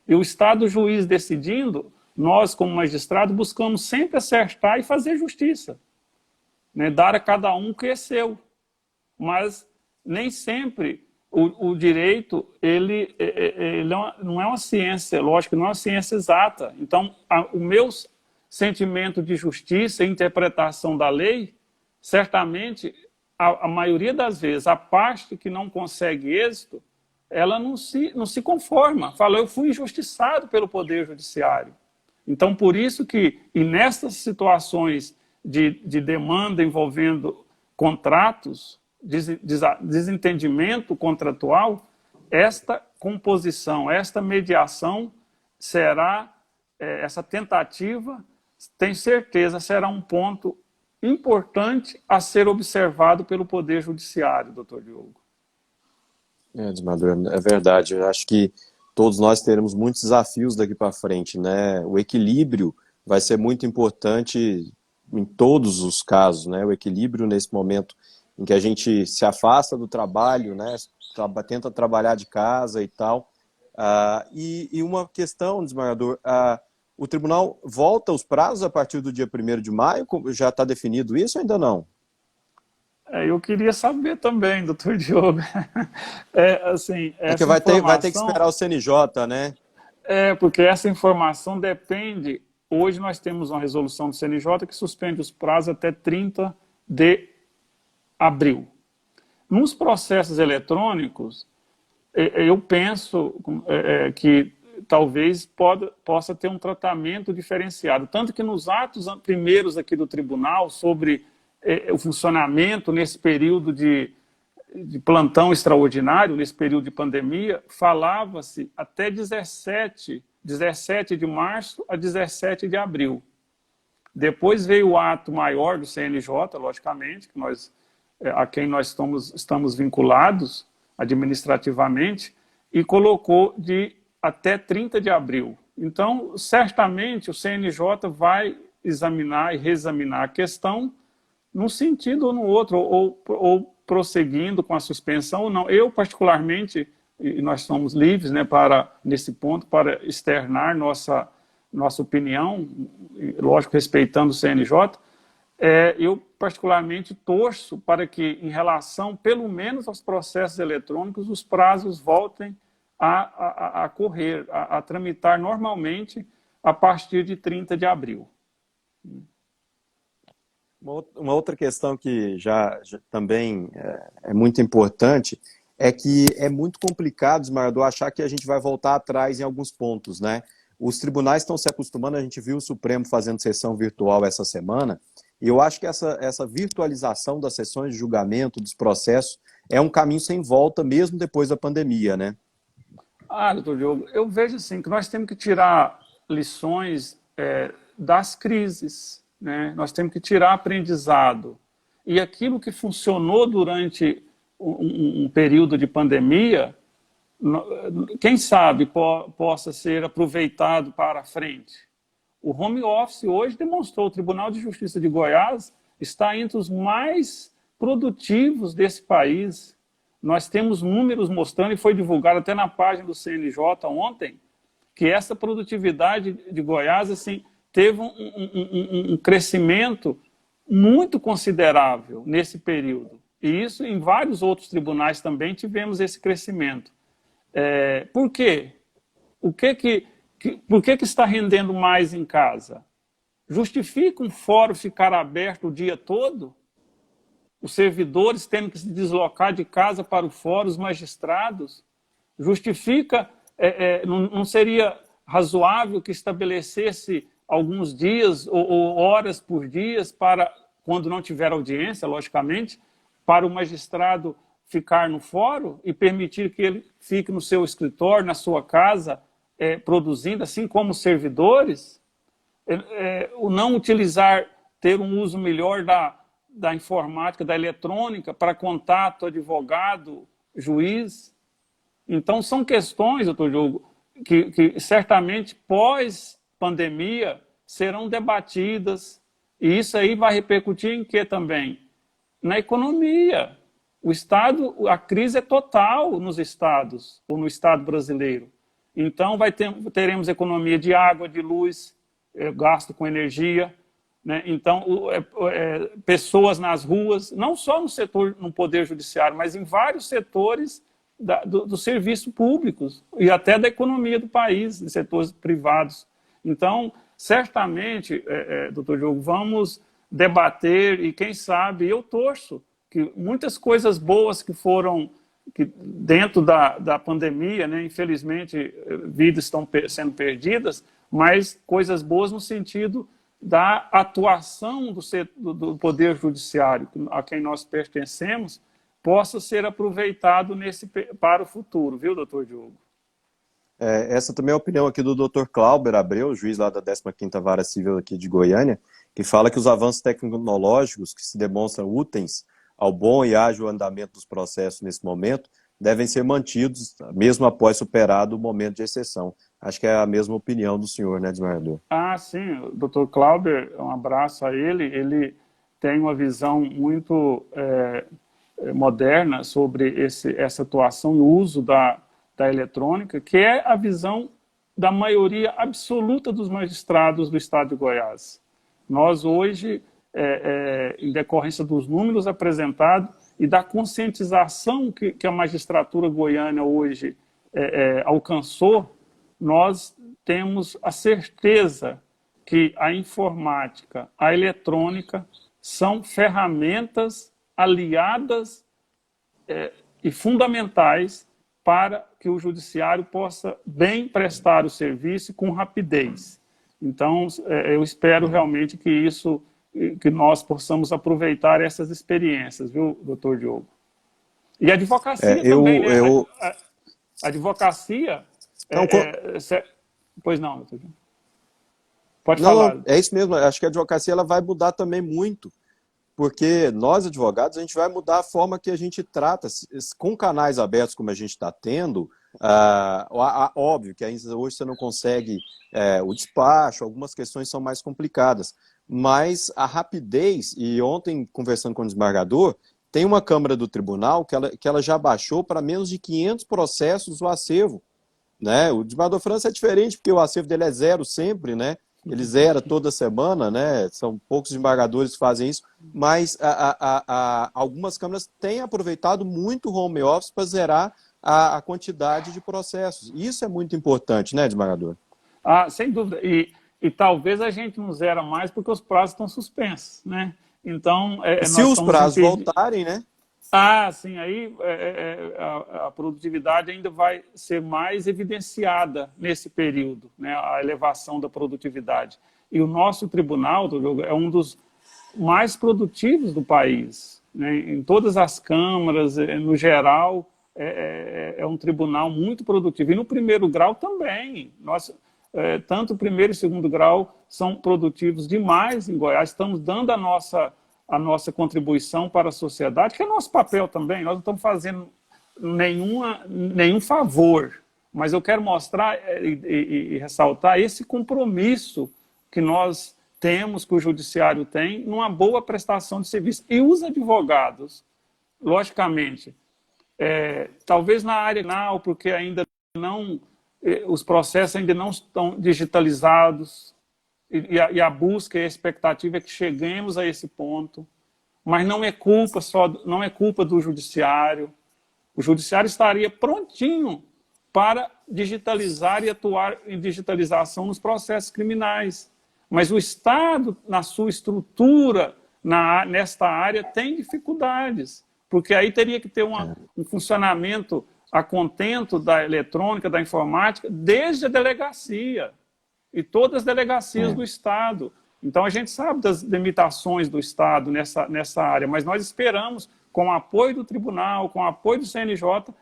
E o Estado juiz decidindo, nós, como magistrado, buscamos sempre acertar e fazer justiça. Né? Dar a cada um o que é seu. Mas nem sempre o direito ele não é uma ciência, lógico, não é uma ciência exata. Então, o meu sentimento de justiça e interpretação da lei, certamente, a maioria das vezes, a parte que não consegue êxito, ela não se conforma. Fala, eu fui injustiçado pelo Poder Judiciário. Então, por isso que, e nessas situações de demanda envolvendo contratos, desentendimento contratual, esta composição, esta mediação será, essa tentativa, tenho certeza, será um ponto importante a ser observado pelo Poder Judiciário, doutor Diogo. Desembargador, é verdade. Eu acho que todos nós teremos muitos desafios daqui para frente, né? O equilíbrio vai ser muito importante em todos os casos, né? O equilíbrio nesse momento em que a gente se afasta do trabalho, né? Tenta trabalhar de casa e tal. E uma questão, desembargador, o tribunal volta os prazos a partir do dia 1º de maio? Já está definido isso ou ainda não? Eu queria saber também, doutor Diogo. Assim, Porque vai ter que esperar o CNJ, né? Porque essa informação depende... Hoje nós temos uma resolução do CNJ que suspende os prazos até 30 de abril. Nos processos eletrônicos, eu penso que talvez possa ter um tratamento diferenciado. Tanto que nos atos primeiros aqui do tribunal sobre o funcionamento nesse período de plantão extraordinário, nesse período de pandemia, falava-se até 17 de março a 17 de abril. Depois veio o ato maior do CNJ, logicamente, a quem nós estamos vinculados administrativamente, e colocou de até 30 de abril. Então, certamente, o CNJ vai examinar e reexaminar a questão num sentido ou no outro, ou prosseguindo com a suspensão ou não. Eu, particularmente, e nós somos livres, né, nesse ponto, para externar nossa opinião, lógico, respeitando o CNJ, eu particularmente torço para que, em relação, pelo menos aos processos eletrônicos, os prazos voltem a correr, a tramitar normalmente a partir de 30 de abril. Uma outra questão que já também é muito importante é que é muito complicado, desembargador, achar que a gente vai voltar atrás em alguns pontos, né? Os tribunais estão se acostumando, a gente viu o Supremo fazendo sessão virtual essa semana, e eu acho que essa virtualização das sessões de julgamento, dos processos, é um caminho sem volta, mesmo depois da pandemia, né? Doutor Diogo, eu vejo assim que nós temos que tirar lições das crises, né? Nós temos que tirar aprendizado. E aquilo que funcionou durante um período de pandemia, quem sabe possa ser aproveitado para a frente. O home office hoje demonstrou, o Tribunal de Justiça de Goiás está entre os mais produtivos desse país. Nós temos números mostrando, e foi divulgado até na página do CNJ ontem, que essa produtividade de Goiás assim, teve um crescimento muito considerável nesse período. E isso em vários outros tribunais também tivemos esse crescimento. Por quê? Por que está rendendo mais em casa? Justifica um fórum ficar aberto o dia todo? Os servidores tendo que se deslocar de casa para o fórum, os magistrados? Justifica, não seria razoável que estabelecesse alguns dias ou horas por dias para, quando não tiver audiência, logicamente, para o magistrado ficar no fórum e permitir que ele fique no seu escritório, na sua casa, produzindo, assim como os servidores? O não utilizar, ter um uso melhor da informática, da eletrônica, para contato advogado, juiz. Então, são questões, doutor Diogo, que certamente pós-pandemia serão debatidas E isso aí vai repercutir em quê também? Na economia. O Estado, a crise é total nos estados, ou no Estado brasileiro. Então, teremos economia de água, de luz, gasto com energia, né? Então, pessoas nas ruas, não só no setor, no Poder Judiciário, mas em vários setores do serviço públicos e até da economia do país, em setores privados. Então, certamente, doutor Diogo, vamos debater e, quem sabe, eu torço que muitas coisas boas que dentro da pandemia, né, infelizmente, vidas estão sendo perdidas, mas coisas boas no sentido da atuação do Poder Judiciário, a quem nós pertencemos, possa ser aproveitado para o futuro, viu, doutor Diogo? Essa também é a opinião aqui do Dr. Clauber Abreu, juiz lá da 15ª Vara Civil aqui de Goiânia, que fala que os avanços tecnológicos que se demonstram úteis ao bom e ágil andamento dos processos nesse momento devem ser mantidos, mesmo após superado o momento de exceção. Acho que é a mesma opinião do senhor, né, desembargador? Ah, sim, o Dr. Clauber, um abraço a ele. Ele tem uma visão muito moderna sobre essa atuação e o uso da eletrônica, que é a visão da maioria absoluta dos magistrados do Estado de Goiás. Nós hoje, em decorrência dos números apresentados e da conscientização que a magistratura goiana hoje alcançou, nós temos a certeza que a informática, a eletrônica, são ferramentas aliadas e fundamentais para que o judiciário possa bem prestar o serviço com rapidez. Então, eu espero realmente que nós possamos aproveitar essas experiências, viu, doutor Diogo? E a advocacia também, né? A advocacia... Pois não, doutor Diogo. Pode falar. Não, é isso mesmo. Acho que a advocacia ela vai mudar também muito, porque nós, advogados, a gente vai mudar a forma que a gente trata, com canais abertos como a gente está tendo. Óbvio que ainda hoje você não consegue o despacho, algumas questões são mais complicadas, mas a rapidez, e ontem, conversando com o desembargador, tem uma Câmara do Tribunal que ela já baixou para menos de 500 processos o acervo. Né? O desembargador França é diferente, porque o acervo dele é zero sempre, né? Ele zera toda semana, né? São poucos desembargadores que fazem isso, mas algumas câmaras têm aproveitado muito o home office para zerar a quantidade de processos. Isso é muito importante, né, desembargador? Sem dúvida. E talvez a gente não zera mais porque os prazos estão suspensos, né? Então, se os prazos voltarem, né? Sim, aí a produtividade ainda vai ser mais evidenciada nesse período, né, a elevação da produtividade. E o nosso tribunal é um dos mais produtivos do país, né, em todas as câmaras, no geral, é um tribunal muito produtivo. E no primeiro grau também. Tanto o primeiro e o segundo grau são produtivos demais em Goiás. Estamos dando a nossa contribuição para a sociedade, que é nosso papel também. Nós não estamos fazendo nenhum favor, mas eu quero mostrar e ressaltar esse compromisso que nós temos, que o judiciário tem, numa boa prestação de serviço. E os advogados, logicamente, talvez na área penal, porque ainda não, os processos ainda não estão digitalizados, e a busca e a expectativa é que cheguemos a esse ponto, mas não é culpa do judiciário. O judiciário estaria prontinho para digitalizar e atuar em digitalização nos processos criminais. Mas o Estado, na sua estrutura, nesta área, tem dificuldades, porque aí teria que ter um funcionamento a contento da eletrônica, da informática, desde a delegacia. E todas as delegacias do Estado. Então, a gente sabe das limitações do Estado nessa área, mas nós esperamos, com o apoio do tribunal, com o apoio do CNJ,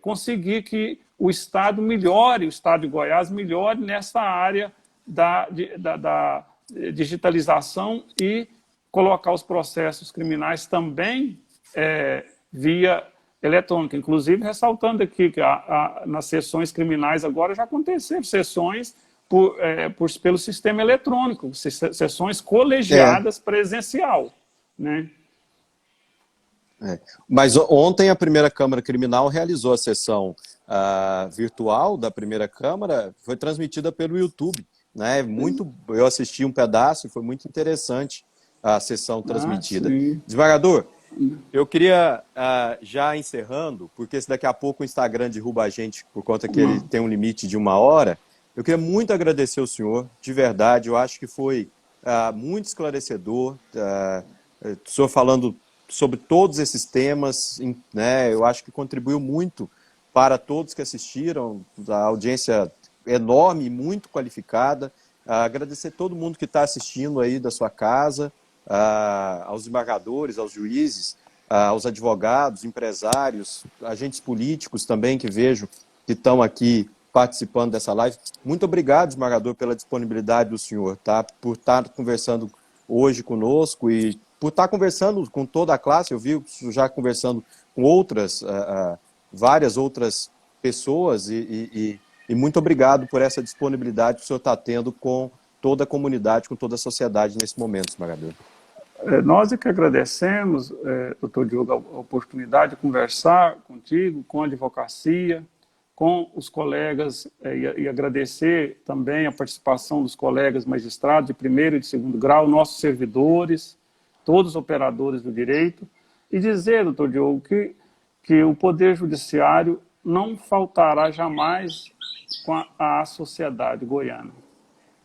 conseguir que o Estado melhore, o Estado de Goiás melhore nessa área da digitalização e colocar os processos criminais também via eletrônica. Inclusive, ressaltando aqui que nas sessões criminais agora já aconteceram sessões pelo sistema eletrônico, sessões colegiadas presencial, né? Mas ontem a primeira Câmara Criminal realizou a sessão virtual da primeira Câmara, foi transmitida pelo YouTube, né? Eu assisti um pedaço e foi muito interessante a sessão transmitida. Desembargador, eu queria, já encerrando, porque se daqui a pouco o Instagram derruba a gente por conta que ele tem um limite de 1 hora, eu queria muito agradecer ao senhor, de verdade, eu acho que foi muito esclarecedor, o senhor falando sobre todos esses temas, né? Eu acho que contribuiu muito para todos que assistiram, a audiência enorme e muito qualificada. Agradecer todo mundo que está assistindo aí da sua casa, aos desembargadores, aos juízes, aos advogados, empresários, agentes políticos também que vejo que estão aqui participando dessa live. Muito obrigado, desembargador, pela disponibilidade do senhor, tá? Por estar conversando hoje conosco e por estar conversando com toda a classe. Eu vi já conversando com várias outras pessoas e muito obrigado por essa disponibilidade que o senhor está tendo com toda a comunidade, com toda a sociedade nesse momento, desembargador. Nós é que agradecemos, doutor Diogo, a oportunidade de conversar contigo, com a advocacia, com os colegas, e agradecer também a participação dos colegas magistrados de primeiro e de segundo grau, nossos servidores, todos os operadores do direito, e dizer, doutor Diogo, que o Poder Judiciário não faltará jamais com a sociedade goiana.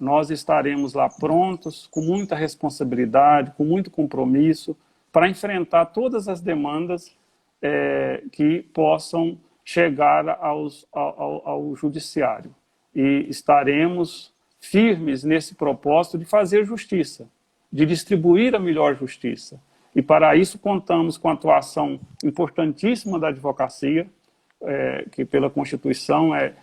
Nós estaremos lá prontos, com muita responsabilidade, com muito compromisso, para enfrentar todas as demandas que possam chegar ao Judiciário. E estaremos firmes nesse propósito de fazer justiça, de distribuir a melhor justiça. E para isso contamos com a atuação importantíssima da advocacia, que pela Constituição é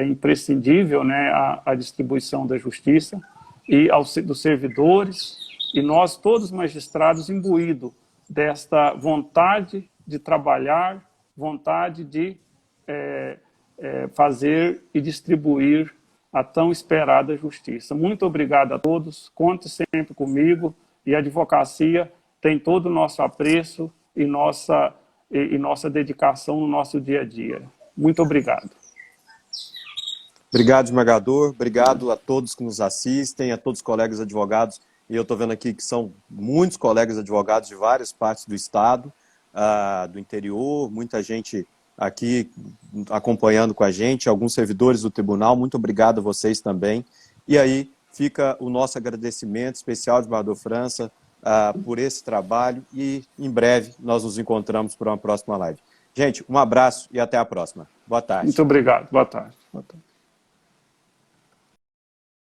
imprescindível, né, a distribuição da justiça, e dos servidores, e nós todos magistrados imbuídos desta vontade de trabalhar, vontade de fazer e distribuir a tão esperada justiça. Muito obrigado a todos, conte sempre comigo, e a advocacia tem todo o nosso apreço e nossa dedicação no nosso dia a dia. Muito obrigado. Obrigado, desembargador. Obrigado a todos que nos assistem, a todos os colegas advogados. E eu estou vendo aqui que são muitos colegas advogados de várias partes do estado, do interior, muita gente aqui acompanhando com a gente, alguns servidores do tribunal. Muito obrigado a vocês também. E aí fica o nosso agradecimento especial, desembargador França, por esse trabalho, e em breve nós nos encontramos para uma próxima live. Gente, um abraço e até a próxima. Boa tarde. Muito obrigado. Boa tarde. Boa tarde.